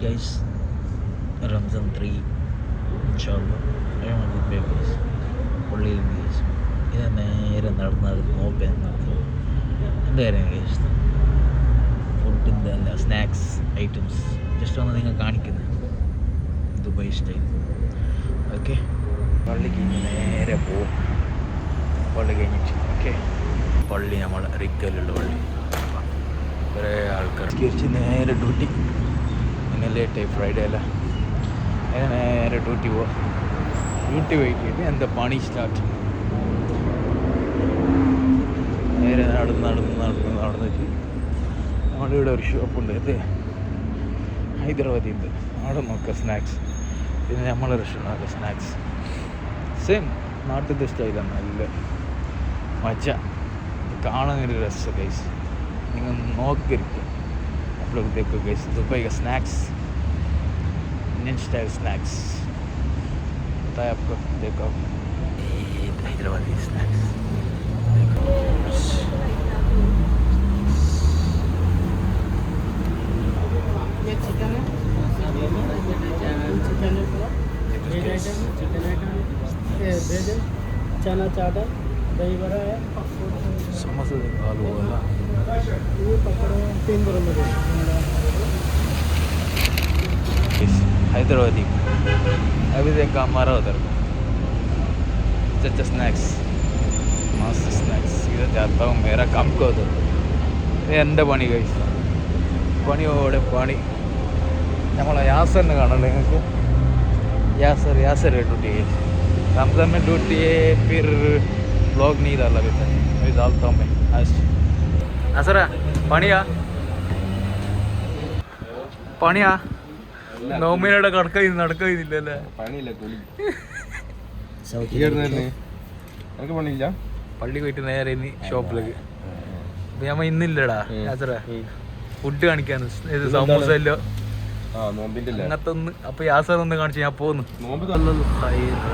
Guys Ramzan 3 guys പള്ളിയിൽ guys ഇത് നേരെ നടന്നത് നോക്കാൻ എന്താ കാര്യം ഗൈസ് ഫുഡിൻ്റെ അല്ല സ്നാക്സ് ഐറ്റംസ് ജസ്റ്റ് ഒന്ന് നിങ്ങൾ കാണിക്കുന്നത് ദുബായ് സ്റ്റൈൽ. ഓക്കെ പള്ളിക്ക് നേരെ പോവും. പള്ളി കഴിഞ്ഞിട്ട് ഓക്കെ പള്ളി നമ്മൾ റിക്കലുള്ള പള്ളി കുറേ ആൾക്കാർ തിരിച്ച് നേരെ ഡ്യൂട്ടി. ഇങ്ങനെ ലേറ്റായി ഫ്രൈഡേ അല്ല, നേരെ ഡ്യൂട്ടി പോവാം. ഡ്യൂട്ടി പോയിട്ട് എന്താ പണി സ്റ്റാർട്ട്. നേരെ നടന്നിട്ട് നമ്മളിവിടെ ഒരു ഷോപ്പുണ്ട്, ഇത് ഹൈദരാബാദിൽ അവിടെ നോക്കുക സ്നാക്സ്. പിന്നെ നമ്മളെ റെസ്റ്റോറൻറ്റ് സ്നാക്സ് സെയിം നാട്ടിലത്തെ സ്റ്റൈലാണ്. നല്ല മജ കാണാനൊരു രസം ഗൈസ്. നിങ്ങൾ നോക്കരുത് आप लोग देखो गैस दुबई का स्नैक्स, इंडियन स्टाइल स्नैक्स पता है आपको. देखो ये हैदराबादी स्नैक्स देखो. ये चिकन है, चिकन है पूरा veg item, chicken item, veg है, चना चाट है, दही बड़ा है, समोसा आलू वाला ये पकड़ो 3 बड़े में हैदराबादी. अभी देखा हमारा उधर अच्छा स्नैक्स मस्त स्नैक्स. इधर जाता हूँ मेरा काम को उधर. ये എൻ്റെ പണി കഴിച്ചു പണിയോടെ പണി. നമ്മളെ യാസറിനെ കാണണ്ടേ നിങ്ങൾക്ക്? यासर है ड्यूटी. रमज़ान में ड्यूटी है, फिर ब्लॉग नहीं डाला अभी तक. अभी डालता हूँ मैं आज. यासरा പണിയാ നോമിനയുടെ നടക്കുന്നില്ലല്ലേ? പള്ളി പോയിട്ട് നേരെ ഇനി ഷോപ്പിലേക്ക്. ഞമ്മ ഇന്നില്ലടാ യാസറ ഫുഡ് കാണിക്കാൻ. ഇത് സമൂസല്ലോ അങ്ങനത്തെ ഒന്ന്. അപ്പൊ യാസർ ഒന്ന് കാണിച്ച് ഞാൻ പോന്നു.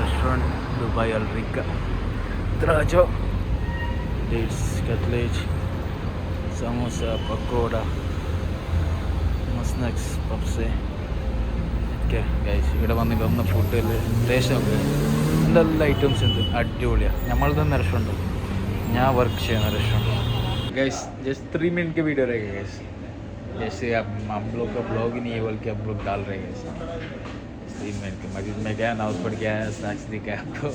റെസ്റ്റോറൻറ്റ് ദുബായ് അൽറിക്ക ദ്രാജോ dates cutlet samosa pakoda snacks puffs ഒക്കെ ഗൈസ്. ഇവിടെ വന്നിട്ട് വന്ന ഫുഡിൽ ടേസ്റ്റ് നോക്കുക. എന്തെല്ലാം ഐറ്റംസ് ഉണ്ട്, അടിപൊളിയാണ്. നമ്മൾ തന്നെ റെസ്റ്റോറൻറ്റ്, ഞാൻ വർക്ക് ചെയ്യുന്ന റെസ്റ്റോറൻറ്റ് गैस. जस्ट 3 मिनट के वीडियो रहेगा गैस. जैसे आप हम लोग का ब्लॉग ही नहीं है बल्कि आप लोग डाल रहे हैं गैस. 3 मिनट के मस्जिद में गया, नमाज पढ़ के आया, स्नैक्स दिखाया आपको.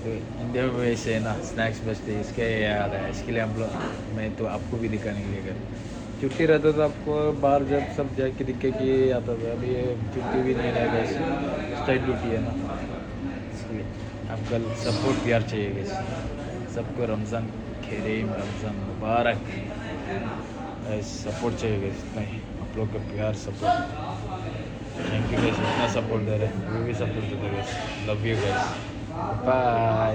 तो इंडिया में वैसे है ना स्नैक्स बेचते हैं, इसके याद है. इसके लिए हम लोग मैं तो आपको भी दिखाने के लिए कर छुट्टी रहता था आपको बाहर जब सब जाके दिखे कि आता था. अभी ये छुट्टी भी नहीं रहा गैस, स्ट्राइट ड्यूटी है ना, इसलिए आपका सपोर्ट प्यार चाहिए गैस. सबको रमज़ान करीम, रमज़ान मुबारक. सपोर्ट चाहिए गैस, इतना ही आप लोग का प्यार सपोर्ट. थैंक यू गैस, इतना सपोर्ट दे रहे हैं. वो भी सपोर्ट देते guys. Love you guys. Bye.